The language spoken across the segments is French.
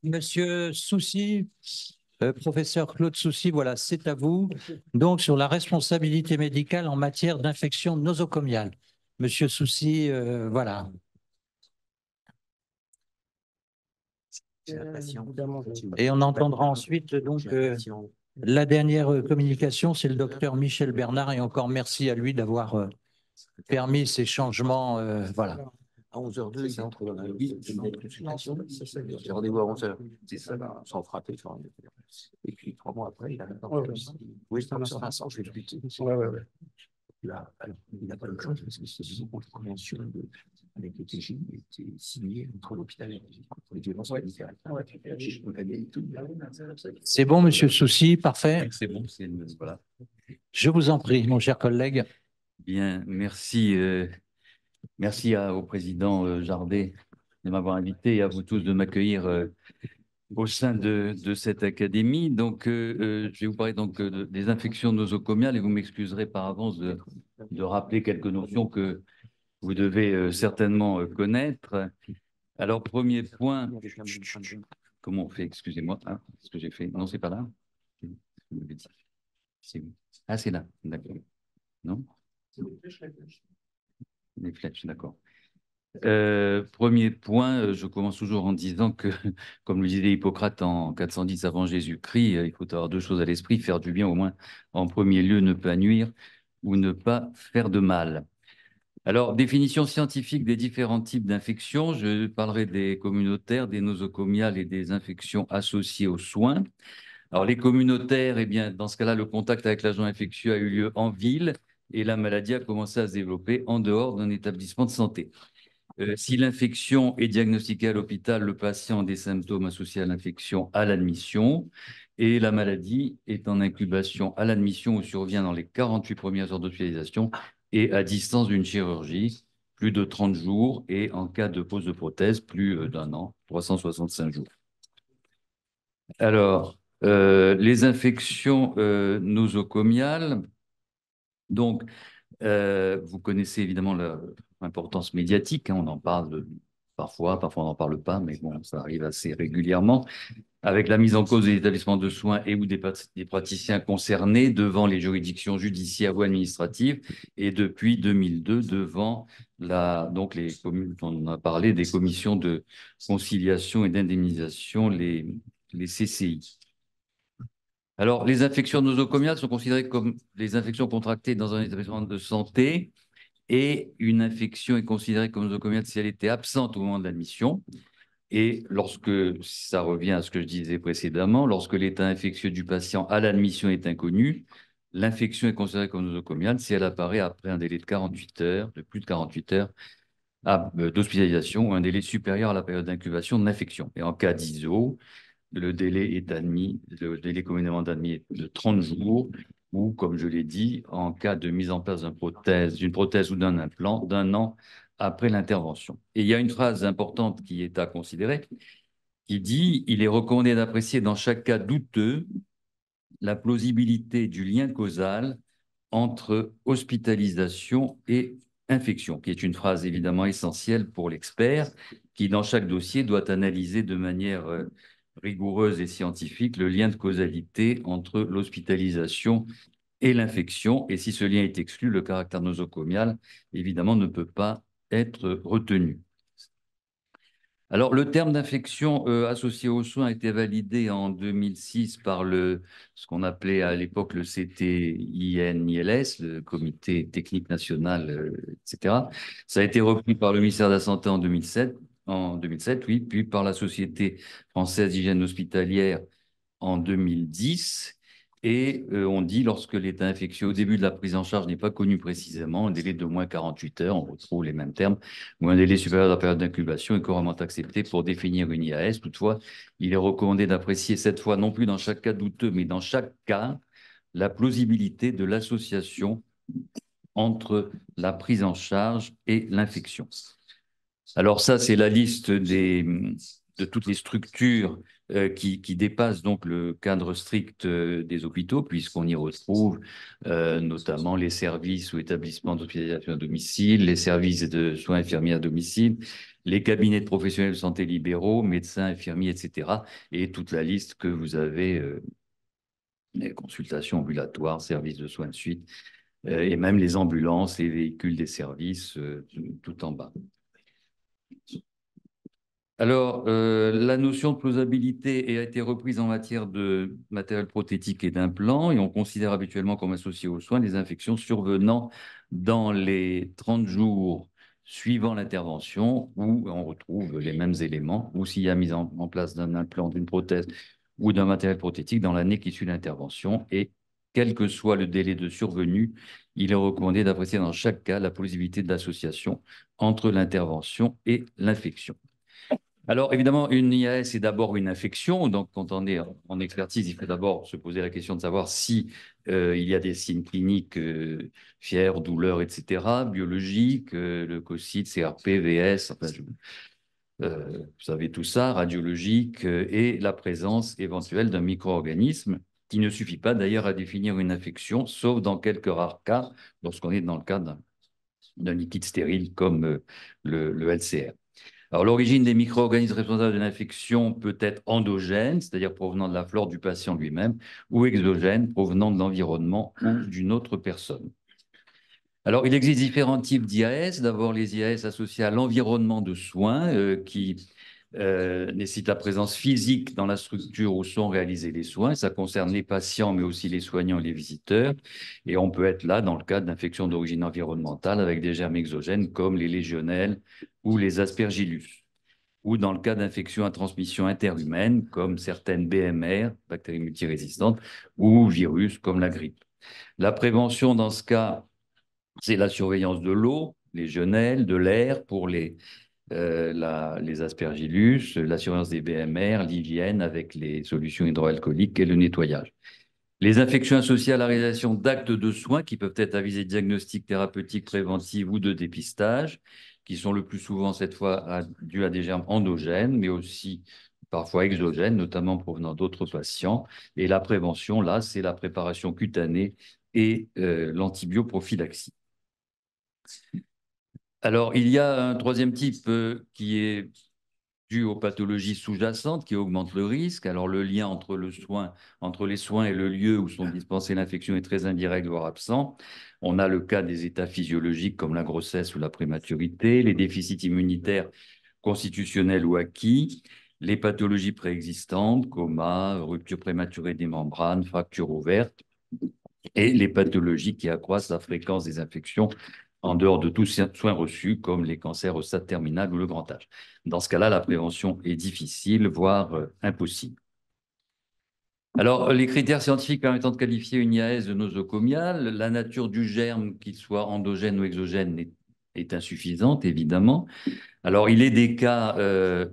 Monsieur Soucy, professeur Claude Soucy, voilà, c'est à vous. Donc, sur la responsabilité médicale en matière d'infection nosocomiale. Monsieur Soucy, voilà. Et on entendra ensuite donc la dernière communication, c'est le docteur Michel Bernard, et encore merci à lui d'avoir permis ces changements. Voilà. À 11h02, il entre dans la consultation. J'ai rendez-vous à 11h. C'est ça, sans frapper. Et puis, 3 mois après, il a un oui, je pense Vincent, je vais expliquer. Ouais. Là, alors, il n'a pas le choix parce que c'est une convention avec le TJ qui était signée entre l'hôpital et les violences médicales. C'est bon, monsieur Soucy, parfait. C'est bon, voilà. Je vous en prie, mon cher collègue. Bien, merci. Merci au président Jardet de m'avoir invité et à vous tous de m'accueillir au sein de cette académie. Donc, je vais vous parler donc des infections nosocomiales et vous m'excuserez par avance de rappeler quelques notions que vous devez certainement connaître. Alors, premier point, comment on fait? Excusez-moi, hein, ce que j'ai fait. Non, c'est pas là. Ah, c'est là, d'accord. Non? Les flèches, d'accord. Premier point, je commence toujours en disant que, comme le disait Hippocrate en 410 avant Jésus-Christ, il faut avoir deux choses à l'esprit, faire du bien au moins en premier lieu, ne pas nuire ou ne pas faire de mal. Alors, définition scientifique des différents types d'infections, je parlerai des communautaires, des nosocomiales et des infections associées aux soins. Alors, les communautaires, eh bien, dans ce cas-là, le contact avec l'agent infectieux a eu lieu en ville et la maladie a commencé à se développer en dehors d'un établissement de santé. Si l'infection est diagnostiquée à l'hôpital, le patient a des symptômes associés à l'infection à l'admission et la maladie est en incubation à l'admission ou survient dans les 48 premières heures d'hospitalisation et à distance d'une chirurgie, plus de 30 jours et en cas de pose de prothèse, plus d'un an, 365 jours. Alors, les infections nosocomiales, donc, vous connaissez évidemment l'importance médiatique, hein, on en parle parfois on n'en parle pas, mais bon, ça arrive assez régulièrement, avec la mise en cause des établissements de soins et ou des praticiens concernés devant les juridictions judiciaires ou administratives, et depuis 2002 devant donc les communes, on a parlé des commissions de conciliation et d'indemnisation, les CCI. Alors, les infections nosocomiales sont considérées comme les infections contractées dans un établissement de santé et une infection est considérée comme nosocomiale si elle était absente au moment de l'admission. Et lorsque, ça revient à ce que je disais précédemment, lorsque l'état infectieux du patient à l'admission est inconnu, l'infection est considérée comme nosocomiale si elle apparaît après un délai de 48 heures, de plus de 48 heures d'hospitalisation ou un délai supérieur à la période d'incubation de l'infection. Et en cas d'ISO, le délai communément admis est de 30 jours, ou, comme je l'ai dit, en cas de mise en place d'une prothèse ou d'un implant, d'un an après l'intervention. Et il y a une phrase importante qui est à considérer, qui dit « Il est recommandé d'apprécier dans chaque cas douteux la plausibilité du lien causal entre hospitalisation et infection », qui est une phrase évidemment essentielle pour l'expert, qui dans chaque dossier doit analyser de manière rigoureuse et scientifique le lien de causalité entre l'hospitalisation et l'infection. Et si ce lien est exclu, le caractère nosocomial, évidemment, ne peut pas être retenu. Alors, le terme d'infection associé aux soins a été validé en 2006 par ce qu'on appelait à l'époque le CTINILS, le Comité technique national, etc. Ça a été repris par le ministère de la Santé en 2007, oui, puis par la Société française d'hygiène hospitalière en 2010. Et on dit, lorsque l'état infectieux au début de la prise en charge n'est pas connu précisément, un délai de moins 48 heures, on retrouve les mêmes termes, ou un délai supérieur à la période d'incubation est couramment accepté pour définir une IAS. Toutefois, il est recommandé d'apprécier cette fois, non plus dans chaque cas douteux, mais dans chaque cas, la plausibilité de l'association entre la prise en charge et l'infection. Alors ça, c'est la liste de toutes les structures qui dépassent donc le cadre strict des hôpitaux, puisqu'on y retrouve notamment les services ou établissements d'hospitalisation à domicile, les services de soins infirmiers à domicile, les cabinets de professionnels de santé libéraux, médecins, infirmiers, etc. Et toute la liste que vous avez, les consultations ambulatoires, services de soins de suite, et même les ambulances, les véhicules des services, tout en bas. Alors, la notion de plausibilité a été reprise en matière de matériel prothétique et d'implants, et on considère habituellement comme associé aux soins les infections survenant dans les 30 jours suivant l'intervention, où on retrouve les mêmes éléments, ou s'il y a mise en place d'un implant, d'une prothèse ou d'un matériel prothétique dans l'année qui suit l'intervention, et quel que soit le délai de survenue, il est recommandé d'apprécier dans chaque cas la plausibilité de l'association entre l'intervention et l'infection. Alors, évidemment, une IAS est d'abord une infection. Donc, quand on est en expertise, il faut d'abord se poser la question de savoir si il y a des signes cliniques, fièvre, douleur, etc., biologiques, leucocytes, CRP, VS, enfin, vous savez tout ça, radiologique, et la présence éventuelle d'un micro-organisme qui ne suffit pas d'ailleurs à définir une infection, sauf dans quelques rares cas, lorsqu'on est dans le cas d'un liquide stérile comme le LCR. Alors, l'origine des micro-organismes responsables de l'infection peut être endogène, c'est-à-dire provenant de la flore du patient lui-même, ou exogène, provenant de l'environnement ou d'une autre personne. Alors, il existe différents types d'IAS. D'abord, les IAS associés à l'environnement de soins qui nécessitent la présence physique dans la structure où sont réalisés les soins. Ça concerne les patients, mais aussi les soignants et les visiteurs. Et on peut être là dans le cadre d'infections d'origine environnementale avec des germes exogènes comme les légionnelles ou les aspergillus, ou dans le cas d'infections à transmission interhumaine comme certaines BMR, bactéries multirésistantes, ou virus comme la grippe. La prévention dans ce cas, c'est la surveillance de l'eau, les genêles, de l'air pour les aspergillus, la surveillance des BMR, l'hygiène avec les solutions hydroalcooliques et le nettoyage. Les infections associées à la réalisation d'actes de soins qui peuvent être à visée diagnostique, thérapeutique, préventive ou de dépistage, qui sont le plus souvent cette fois dues à des germes endogènes, mais aussi parfois exogènes, notamment provenant d'autres patients. Et la prévention, là, c'est la préparation cutanée et l'antibioprophylaxie. Alors, il y a un troisième type qui est dû aux pathologies sous-jacentes qui augmentent le risque. Alors, le lien entre les soins et le lieu où sont dispensées l'infection est très indirect, voire absent. On a le cas des états physiologiques comme la grossesse ou la prématurité, les déficits immunitaires constitutionnels ou acquis, les pathologies préexistantes, coma, rupture prématurée des membranes, fracture ouverte, et les pathologies qui accroissent la fréquence des infections en dehors de tous soins reçus, comme les cancers au stade terminal ou le grand âge. Dans ce cas-là, la prévention est difficile, voire impossible. Alors, les critères scientifiques permettant de qualifier une IAS de nosocomiale, la nature du germe, qu'il soit endogène ou exogène, est insuffisante, évidemment. Alors, il est des cas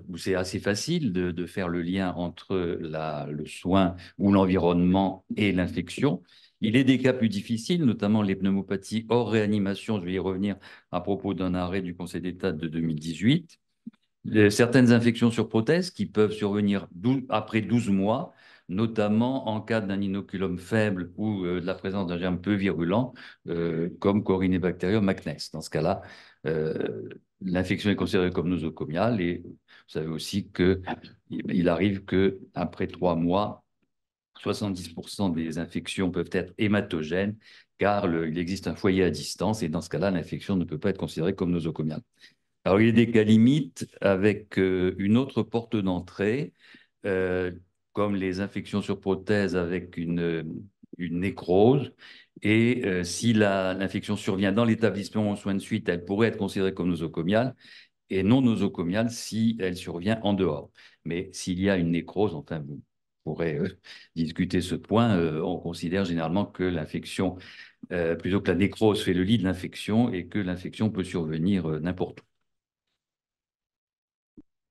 où c'est assez facile de faire le lien entre le soin ou l'environnement et l'infection. Il est des cas plus difficiles, notamment les pneumopathies hors réanimation. Je vais y revenir à propos d'un arrêt du Conseil d'État de 2018. Certaines infections sur prothèse qui peuvent survenir après 12 mois, notamment en cas d'un inoculum faible ou de la présence d'un germe peu virulent, comme Corynebacterium acnes. Dans ce cas-là, l'infection est considérée comme nosocomiale, et vous savez aussi qu'il arrive qu'après 3 mois, 70% des infections peuvent être hématogènes, car il existe un foyer à distance, et dans ce cas-là, l'infection ne peut pas être considérée comme nosocomiale. Alors, il y a des cas limites avec une autre porte d'entrée, comme les infections sur prothèse avec une nécrose. Et si l'infection survient dans l'établissement en soins de suite, elle pourrait être considérée comme nosocomiale, et non nosocomiale si elle survient en dehors. Mais s'il y a une nécrose, enfin, vous pourrez discuter ce point, on considère généralement que l'infection, plutôt que la nécrose fait le lit de l'infection, et que l'infection peut survenir n'importe où.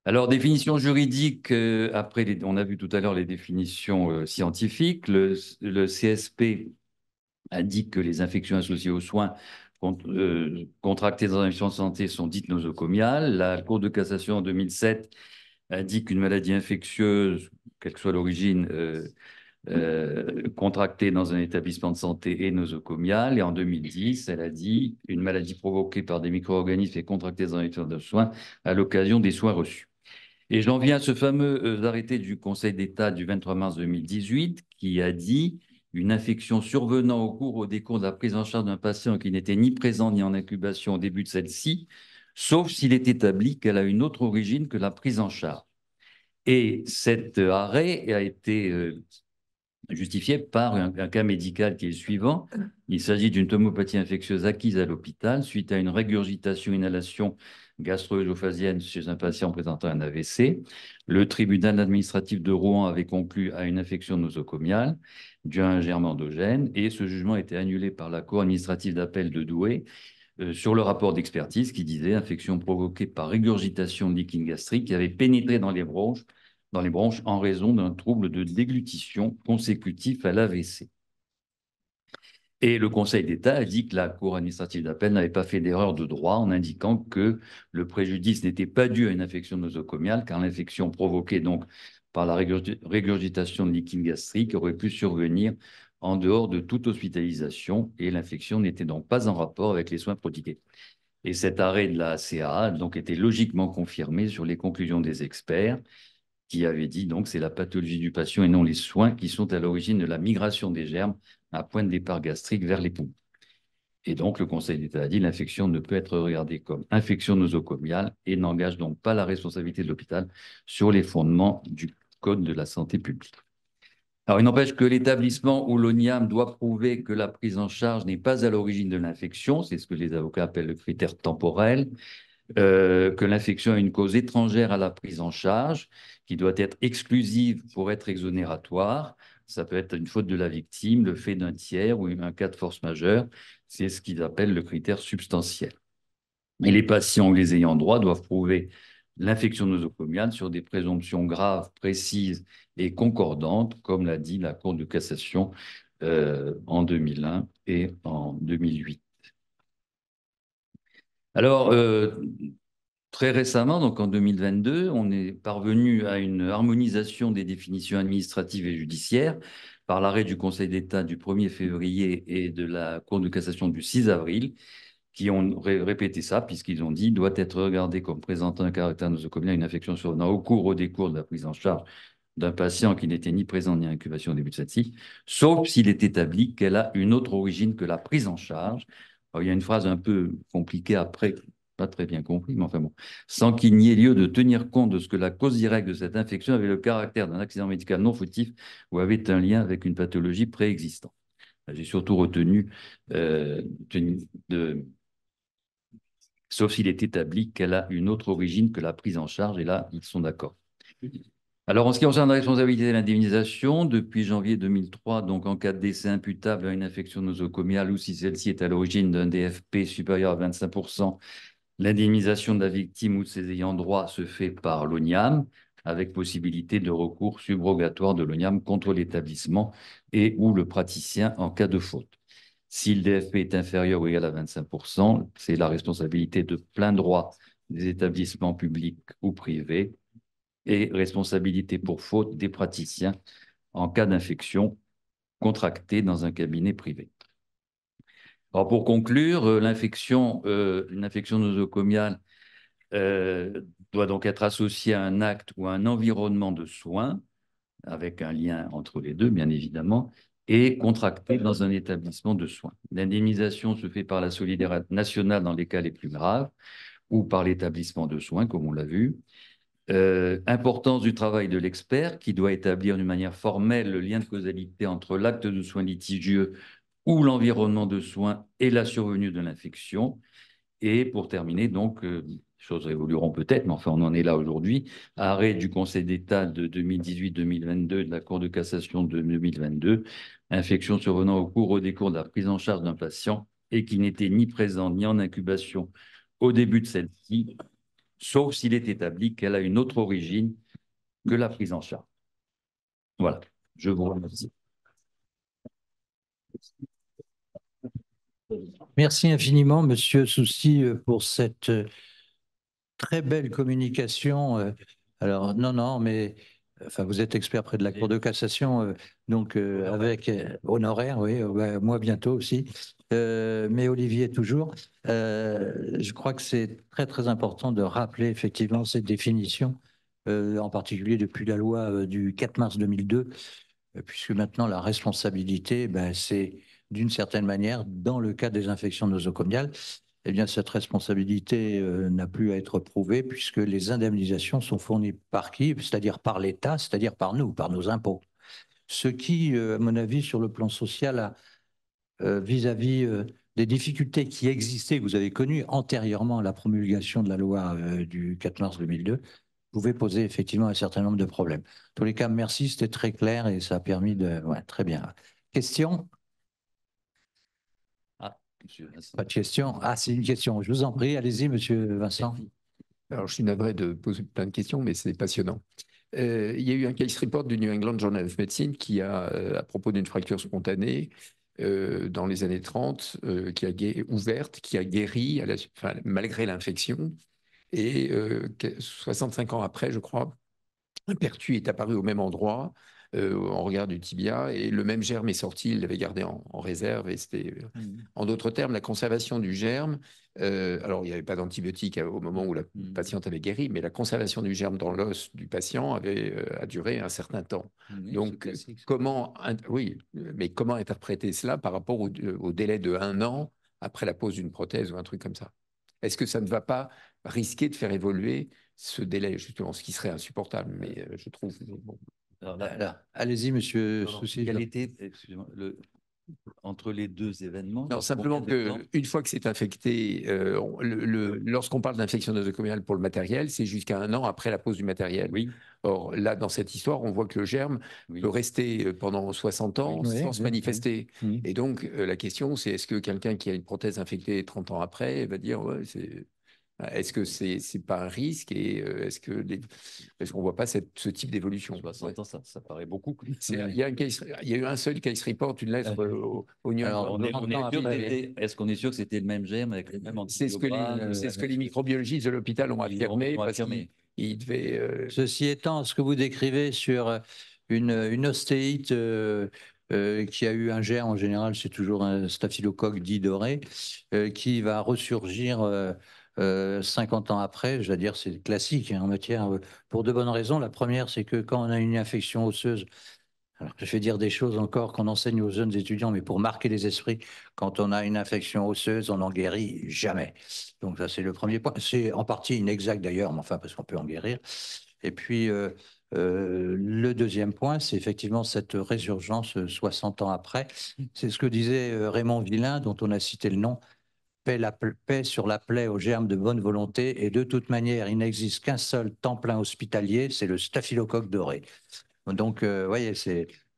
Alors, définition juridique, après, on a vu tout à l'heure les définitions scientifiques. Le CSP indique que les infections associées aux soins contractées dans un établissement de santé sont dites nosocomiales. La Cour de cassation en 2007 indique qu'une maladie infectieuse, quelle que soit l'origine, contractée dans un établissement de santé est nosocomiale. Et en 2010, elle a dit une maladie provoquée par des micro-organismes et contractée dans un établissement de soins à l'occasion des soins reçus. Et j'en viens à ce fameux arrêté du Conseil d'État du 23 mars 2018 qui a dit une infection survenant au cours ou au décours de la prise en charge d'un patient qui n'était ni présent ni en incubation au début de celle-ci, sauf s'il est établi qu'elle a une autre origine que la prise en charge. Et cet arrêt a été justifié par un cas médical qui est le suivant. Il s'agit d'une pneumopathie infectieuse acquise à l'hôpital suite à une régurgitation-inhalation gastro-œsophasienne chez un patient présentant un AVC. Le tribunal administratif de Rouen avait conclu à une infection nosocomiale due à un germe endogène et ce jugement a été annulé par la cour administrative d'appel de Douai sur le rapport d'expertise qui disait infection provoquée par régurgitation de liquide gastrique qui avait pénétré dans les bronches en raison d'un trouble de déglutition consécutif à l'AVC. Et le Conseil d'État a dit que la Cour administrative d'appel n'avait pas fait d'erreur de droit en indiquant que le préjudice n'était pas dû à une infection nosocomiale, car l'infection provoquée donc par la régurgitation de liquide gastrique aurait pu survenir en dehors de toute hospitalisation et l'infection n'était donc pas en rapport avec les soins prodigués. Et cet arrêt de la CAA a donc été logiquement confirmé sur les conclusions des experts qui avaient dit donc c'est la pathologie du patient et non les soins qui sont à l'origine de la migration des germes à point de départ gastrique vers les poumons. Et donc le Conseil d'État a dit l'infection ne peut être regardée comme infection nosocomiale et n'engage donc pas la responsabilité de l'hôpital sur les fondements du Code de la santé publique. Alors, il n'empêche que l'établissement ou l'ONIAM doit prouver que la prise en charge n'est pas à l'origine de l'infection, c'est ce que les avocats appellent le critère temporel, que l'infection a une cause étrangère à la prise en charge, qui doit être exclusive pour être exonératoire. Ça peut être une faute de la victime, le fait d'un tiers ou un cas de force majeure. C'est ce qu'ils appellent le critère substantiel. Et les patients ou les ayants droit doivent prouver l'infection nosocomiale sur des présomptions graves, précises et concordantes, comme l'a dit la Cour de cassation en 2001 et en 2008. Alors, très récemment, donc en 2022, on est parvenu à une harmonisation des définitions administratives et judiciaires par l'arrêt du Conseil d'État du 1er février et de la Cour de cassation du 6 avril, qui ont répété ça, puisqu'ils ont dit doit être regardé comme présentant un caractère nosocomial, une infection survenant au cours ou au décours de la prise en charge d'un patient qui n'était ni présent ni en incubation au début de celle-ci, sauf s'il est établi qu'elle a une autre origine que la prise en charge. Alors, il y a une phrase un peu compliquée après, pas très bien compris, mais enfin bon, sans qu'il n'y ait lieu de tenir compte de ce que la cause directe de cette infection avait le caractère d'un accident médical non fautif ou avait un lien avec une pathologie préexistante. J'ai surtout retenu sauf s'il est établi qu'elle a une autre origine que la prise en charge, et là, ils sont d'accord. Alors, en ce qui concerne la responsabilité de l'indemnisation, depuis janvier 2003, donc en cas de décès imputable à une infection nosocomiale ou si celle-ci est à l'origine d'un DFP supérieur à 25%, l'indemnisation de la victime ou de ses ayants droit se fait par l'ONIAM, avec possibilité de recours subrogatoire de l'ONIAM contre l'établissement et ou le praticien en cas de faute. Si le DFP est inférieur ou égal à 25%, c'est la responsabilité de plein droit des établissements publics ou privés et responsabilité pour faute des praticiens en cas d'infection contractée dans un cabinet privé. Alors pour conclure, une infection nosocomiale doit donc être associée à un acte ou à un environnement de soins, avec un lien entre les deux, bien évidemment, et contractée dans un établissement de soins. L'indemnisation se fait par la solidarité nationale dans les cas les plus graves ou par l'établissement de soins, comme on l'a vu. Importance du travail de l'expert qui doit établir d'une manière formelle le lien de causalité entre l'acte de soins litigieux ou l'environnement de soins et la survenue de l'infection. Et pour terminer, donc, les choses évolueront peut-être, mais enfin, on en est là aujourd'hui. Arrêt du Conseil d'État de 2018-2022, de la Cour de cassation de 2022, infection survenant au cours ou au décours de la prise en charge d'un patient et qui n'était ni présent ni en incubation au début de celle-ci, sauf s'il est établi qu'elle a une autre origine que la prise en charge. Voilà, je vous remercie. Merci infiniment, Monsieur Soucy, pour cette très belle communication Alors, non, non, mais enfin, vous êtes expert près de la Cour de cassation, donc avec honoraire, oui, moi bientôt aussi, mais Olivier toujours. Je crois que c'est très, très important de rappeler effectivement cette définition, en particulier depuis la loi du 4 mars 2002, puisque maintenant la responsabilité, ben, c'est d'une certaine manière, dans le cas des infections nosocomiales, eh bien, cette responsabilité n'a plus à être prouvée puisque les indemnisations sont fournies par qui? C'est-à-dire par l'État, c'est-à-dire par nous, par nos impôts. Ce qui, à mon avis, sur le plan social, vis-à-vis des difficultés qui existaient, que vous avez connues antérieurement à la promulgation de la loi du 4 mars 2002, pouvait poser effectivement un certain nombre de problèmes. En tous les cas, merci, c'était très clair et ça a permis de... Ouais, très bien. Question? Pas de question. Ah, c'est une question. Je vous en prie. Allez-y, monsieur Vincent. Alors, je suis navré de poser plein de questions, mais c'est passionnant. Il y a eu un case report du New England Journal of Medicine qui a, à propos d'une fracture spontanée dans les années 30, qui a ouverte, qui a guéri enfin, malgré l'infection. Et 65 ans après, je crois, un pertus est apparu au même endroit, en regard du tibia, et le même germe est sorti, il l'avait gardé en réserve, et c'était, en d'autres termes, la conservation du germe. Alors, il n'y avait pas d'antibiotiques au moment où la patiente avait guéri, mais la conservation du germe dans l'os du patient a duré un certain temps. Donc, oui, mais comment interpréter cela par rapport au délai de 1 an après la pose d'une prothèse ou un truc comme ça? Est-ce que ça ne va pas risquer de faire évoluer ce délai, justement, ce qui serait insupportable, mais je trouve... Bon. Alors là, allez-y, monsieur Soucy. Quel était, excusez-moi, entre les deux événements? Non, simplement qu'une fois que c'est infecté, lorsqu'on parle d'infection nosocomiale pour le matériel, c'est jusqu'à 1 an après la pose du matériel. Oui. Or, là, dans cette histoire, on voit que le germe peut rester pendant 60 ans sans se manifester. Et donc, la question, c'est est-ce que quelqu'un qui a une prothèse infectée 30 ans après va dire, ouais, c'est... Est-ce que c'est pas un risque et est-ce qu'on ne voit pas ce type d'évolution? 60 ans, ça paraît beaucoup. Il y a eu un seul case report, une lettre au New England. Est-ce qu'on est sûr que c'était le même germe avec les mêmes antigènes? C'est ce que les microbiologistes de l'hôpital ont affirmé. Il devait, Ceci étant, ce que vous décrivez sur une ostéite qui a eu un germe, en général, c'est toujours un staphylocoque dit doré, qui va ressurgir 50 ans après, je veux dire, c'est classique en matière, pour de bonnes raisons. La première, c'est que quand on a une infection osseuse, alors je vais dire des choses encore qu'on enseigne aux jeunes étudiants, mais pour marquer les esprits, quand on a une infection osseuse, on n'en guérit jamais. Donc ça, c'est le premier point. C'est en partie inexact d'ailleurs, mais enfin, parce qu'on peut en guérir. Et puis, le deuxième point, c'est effectivement cette résurgence 60 ans après. C'est ce que disait Raymond Villain, dont on a cité le nom, paix sur la plaie aux germes de bonne volonté, et de toute manière, il n'existe qu'un seul temps plein hospitalier, c'est le staphylocoque doré. Donc, vous voyez,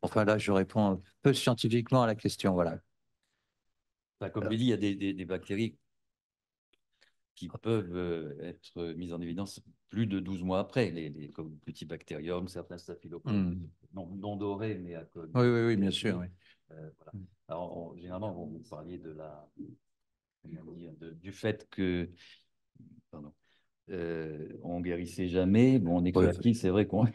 enfin là, je réponds un peu scientifiquement à la question, voilà. Comme je dis, il y a des bactéries qui peuvent être mises en évidence plus de 12 mois après, les petits bactériums, certains staphylocoques, non dorés, mais à cause. Oui, bien sûr. Oui. Voilà. Alors, généralement, vous parliez du fait que on guérissait jamais. Bon, on est créatif, c'est vrai qu'on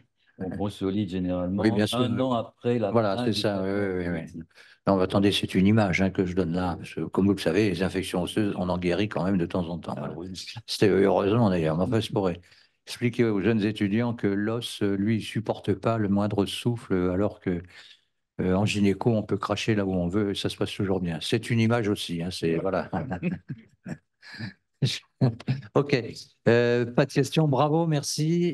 consolide généralement bien sûr, 1 an après la. Voilà, c'est ça. Oui. Non, attendez, c'est une image que je donne là. Parce que, comme vous le savez, les infections osseuses, on en guérit quand même de temps en temps. Voilà. C'était heureusement d'ailleurs. Mais enfin, je pourrais expliquer aux jeunes étudiants que l'os, lui, ne supporte pas le moindre souffle, alors que en gynéco, on peut cracher là où on veut et ça se passe toujours bien. C'est une image aussi. C'est voilà. OK. Pas de questions. Bravo, merci.